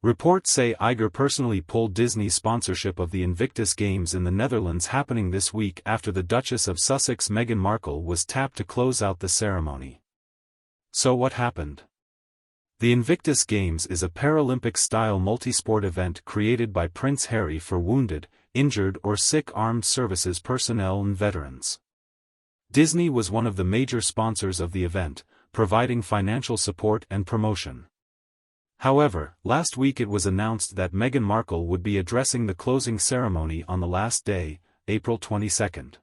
Reports say Iger personally pulled Disney's sponsorship of the Invictus Games in the Netherlands happening this week after the Duchess of Sussex Meghan Markle was tapped to close out the ceremony. So what happened? The Invictus Games is a Paralympic-style multisport event created by Prince Harry for wounded, injured or sick armed services personnel and veterans. Disney was one of the major sponsors of the event, providing financial support and promotion. However, last week it was announced that Meghan Markle would be addressing the closing ceremony on the last day, April 22.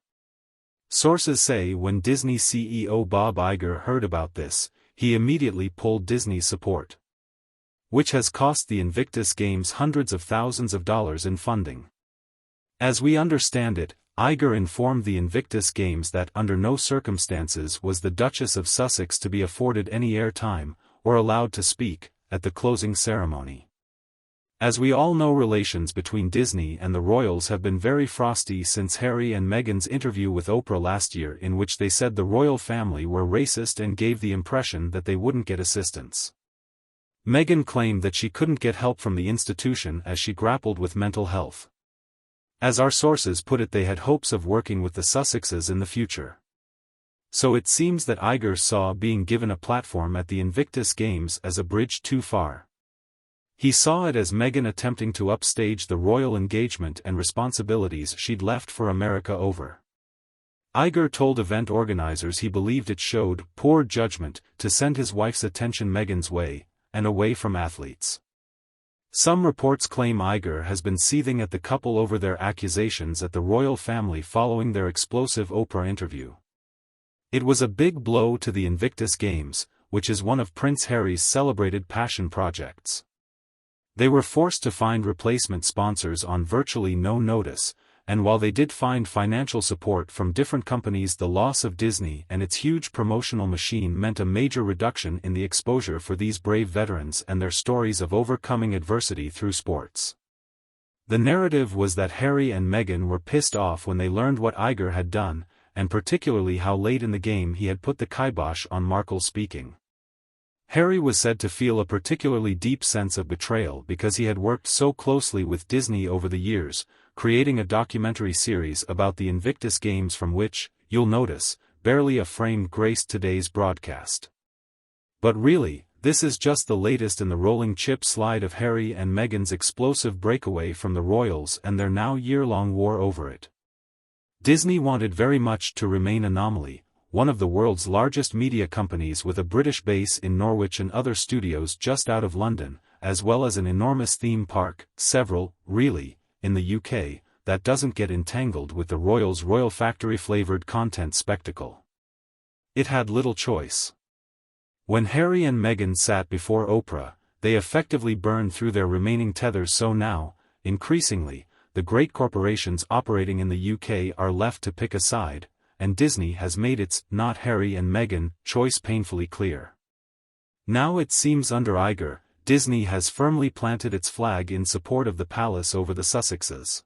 Sources say when Disney CEO Bob Iger heard about this, he immediately pulled Disney's support, which has cost the Invictus Games hundreds of thousands of dollars in funding. As we understand it, Iger informed the Invictus Games that under no circumstances was the Duchess of Sussex to be afforded any airtime, or allowed to speak, at the closing ceremony. As we all know, relations between Disney and the royals have been very frosty since Harry and Meghan's interview with Oprah last year, in which they said the royal family were racist and gave the impression that they wouldn't get assistance. Meghan claimed that she couldn't get help from the institution as she grappled with mental health. As our sources put it, they had hopes of working with the Sussexes in the future. So it seems that Iger saw being given a platform at the Invictus Games as a bridge too far. He saw it as Meghan attempting to upstage the royal engagement and responsibilities she'd left for America over. Iger told event organizers he believed it showed poor judgment to send his wife's attention Meghan's way, and away from athletes. Some reports claim Iger has been seething at the couple over their accusations at the royal family following their explosive Oprah interview. It was a big blow to the Invictus Games, which is one of Prince Harry's celebrated passion projects. They were forced to find replacement sponsors on virtually no notice, and while they did find financial support from different companies, the loss of Disney and its huge promotional machine meant a major reduction in the exposure for these brave veterans and their stories of overcoming adversity through sports. The narrative was that Harry and Meghan were pissed off when they learned what Iger had done, and particularly how late in the game he had put the kibosh on Markle speaking. Harry was said to feel a particularly deep sense of betrayal because he had worked so closely with Disney over the years, creating a documentary series about the Invictus Games from which, you'll notice, barely a frame graced today's broadcast. But really, this is just the latest in the rolling chip slide of Harry and Meghan's explosive breakaway from the royals and their now year-long war over it. Disney wanted very much to remain Anomaly, one of the world's largest media companies with a British base in Norwich and other studios just out of London, as well as an enormous theme park, several, really, in the UK, that doesn't get entangled with the royals' royal factory-flavored content spectacle. It had little choice. When Harry and Meghan sat before Oprah, they effectively burned through their remaining tethers, so now, increasingly, the great corporations operating in the UK are left to pick a side, and Disney has made its "not Harry and Meghan" choice painfully clear. Now it seems under Iger, Disney has firmly planted its flag in support of the palace over the Sussexes.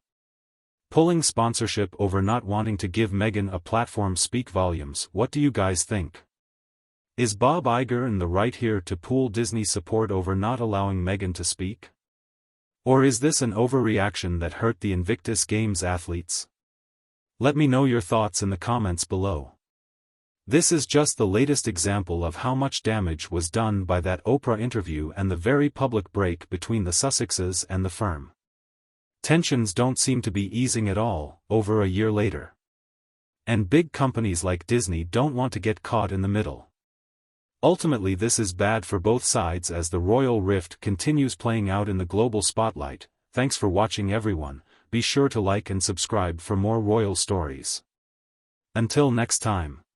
Pulling sponsorship over not wanting to give Meghan a platform speak volumes. What do you guys think? Is Bob Iger in the right here to pool Disney's support over not allowing Meghan to speak? Or is this an overreaction that hurt the Invictus Games athletes? Let me know your thoughts in the comments below. This is just the latest example of how much damage was done by that Oprah interview and the very public break between the Sussexes and the firm. Tensions don't seem to be easing at all, over a year later. And big companies like Disney don't want to get caught in the middle. Ultimately, this is bad for both sides as the royal rift continues playing out in the global spotlight. Thanks for watching, everyone. Be sure to like and subscribe for more royal stories. Until next time.